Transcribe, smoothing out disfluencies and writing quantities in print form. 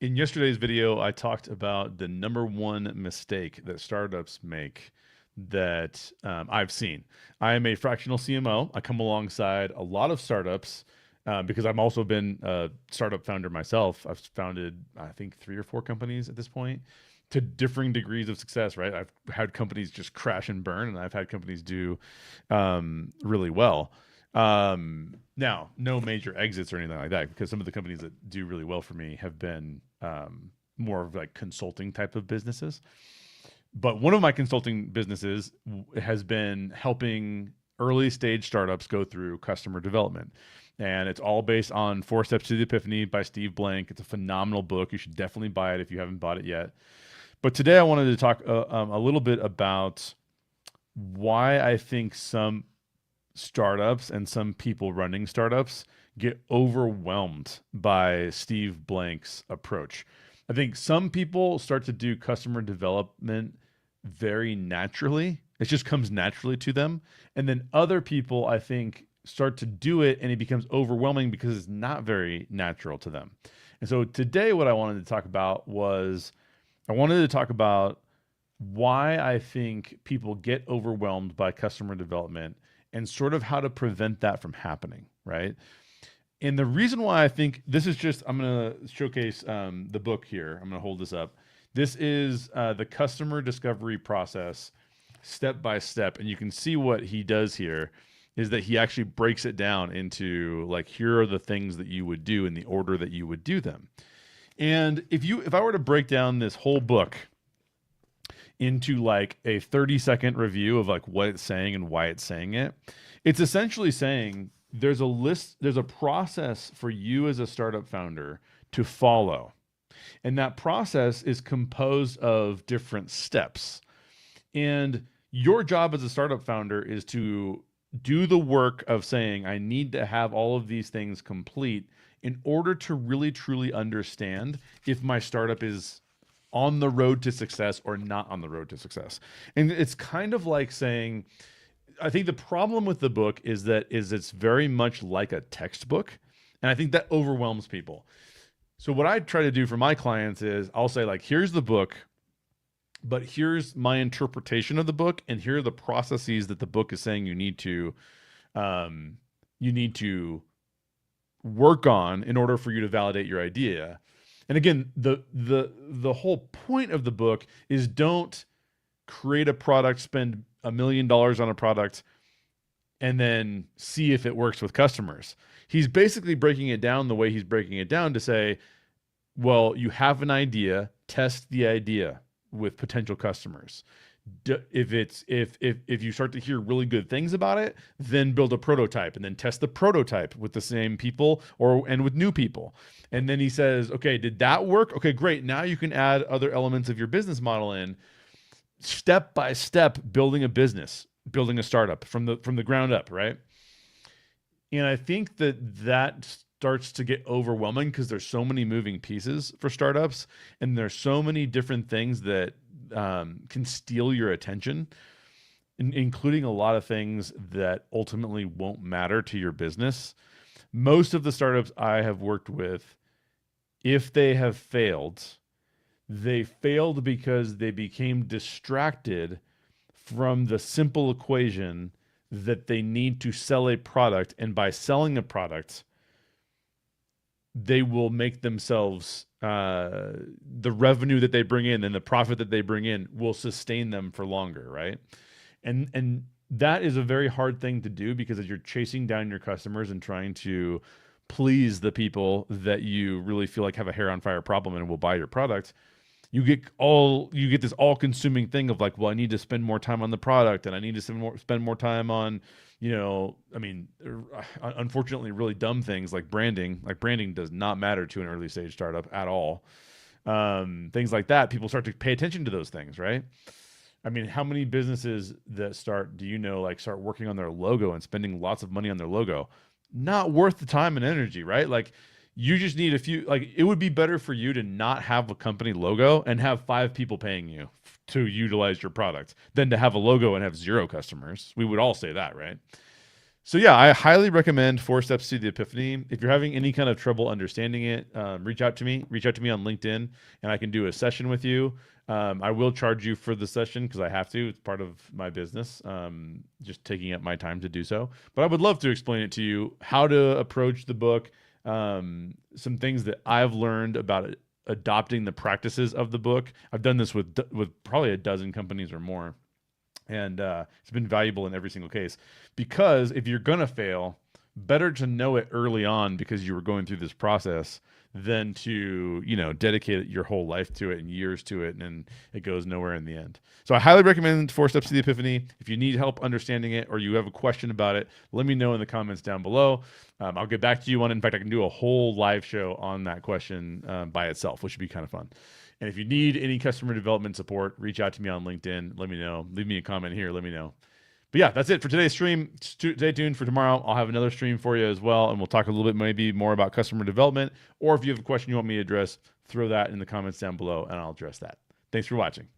In yesterday's video, I talked about the number one mistake that startups make that I've seen. I am a fractional CMO. I come alongside a lot of startups because I've also been a startup founder myself. I've founded, I think, 3 or 4 companies at this point to differing degrees of success, right? I've had companies just crash and burn, and I've had companies do really well. Now, no major exits or anything like that, because some of the companies that do really well for me have been more of like consulting type of businesses. But one of my consulting businesses has been helping early stage startups go through customer development. And it's all based on Four Steps to the Epiphany by Steve Blank. It's a phenomenal book. You should definitely buy it if you haven't bought it yet. But today I wanted to talk a little bit about why I think some startups and some people running startups get overwhelmed by Steve Blank's approach. I think some people start to do customer development very naturally. It just comes naturally to them. And then other people, I think, start to do it and it becomes overwhelming because it's not very natural to them. And so today, what I wanted to talk about was I wanted to talk about why I think people get overwhelmed by customer development and sort of how to prevent that from happening, right? And the reason why I think this is just, I'm going to showcase the book here. I'm going to hold this up. This is the customer discovery process step by step. And you can see what he does here is that he actually breaks it down into like, here are the things that you would do in the order that you would do them. And if I were to break down this whole book into like a 30-second review of like what it's saying and why it's saying it, it's essentially saying there's a process for you as a startup founder to follow. And that process is composed of different steps. And your job as a startup founder is to do the work of saying, I need to have all of these things complete in order to really truly understand if my startup is on the road to success or not on the road to success. And it's kind of like saying, I think the problem with the book is it's very much like a textbook. And I think that overwhelms people. So what I try to do for my clients is I'll say like, here's the book, but here's my interpretation of the book. And here are the processes that the book is saying you need to work on in order for you to validate your idea. And again, the whole point of the book is don't create a product, spend $1 million on a product, and then see if it works with customers. He's basically breaking it down the way he's breaking it down to say, well, you have an idea, test the idea with potential customers. If you start to hear really good things about it, then build a prototype and then test the prototype with the same people and with new people. And then he says, okay, did that work? Okay, great. Now you can add other elements of your business model in, step by step, building a business, building a startup from the ground up, right? And I think that starts to get overwhelming because there's so many moving pieces for startups, and there's so many different things that can steal your attention, including a lot of things that ultimately won't matter to your business. Most of the startups I have worked with, if they have failed, they failed because they became distracted from the simple equation that they need to sell a product. And by selling a product, they will make themselves the revenue that they bring in and the profit that they bring in will sustain them for longer, right? And that is a very hard thing to do because as you're chasing down your customers and trying to please the people that you really feel like have a hair on fire problem and will buy your product, you get this all-consuming thing of like, well, I need to spend more time on the product and I need to spend more time on, unfortunately, really dumb things like branding. Like branding does not matter to an early stage startup at all. Things like that, people start to pay attention to those things, right? I mean, how many businesses that start working on their logo and spending lots of money on their logo? Not worth the time and energy, right? Like, you just need it would be better for you to not have a company logo and have 5 people paying you to utilize your product than to have a logo and have 0 customers. We would all say that, right? So yeah, I highly recommend Four Steps to the Epiphany. If you're having any kind of trouble understanding it, reach out to me. Reach out to me on LinkedIn, and I can do a session with you. I will charge you for the session because I have to. It's part of my business. Just taking up my time to do so. But I would love to explain it to you, how to approach the book, some things that I've learned about it, adopting the practices of the book. I've done this with probably a dozen companies or more, and it's been valuable in every single case. Because if you're gonna fail, better to know it early on because you were going through this process than to dedicate your whole life to it and years to it, and then it goes nowhere in the end. So I highly recommend Four Steps to the Epiphany. If you need help understanding it or you have a question about it, let me know in the comments down below. I'll get back to you on it. In fact, I can do a whole live show on that question by itself, which would be kind of fun. And if you need any customer development support, reach out to me on LinkedIn. Let me know. Leave me a comment here. Let me know. But yeah, that's it for today's stream. Stay tuned for tomorrow. I'll have another stream for you as well, and we'll talk a little bit maybe more about customer development. Or if you have a question you want me to address, throw that in the comments down below, and I'll address that. Thanks for watching.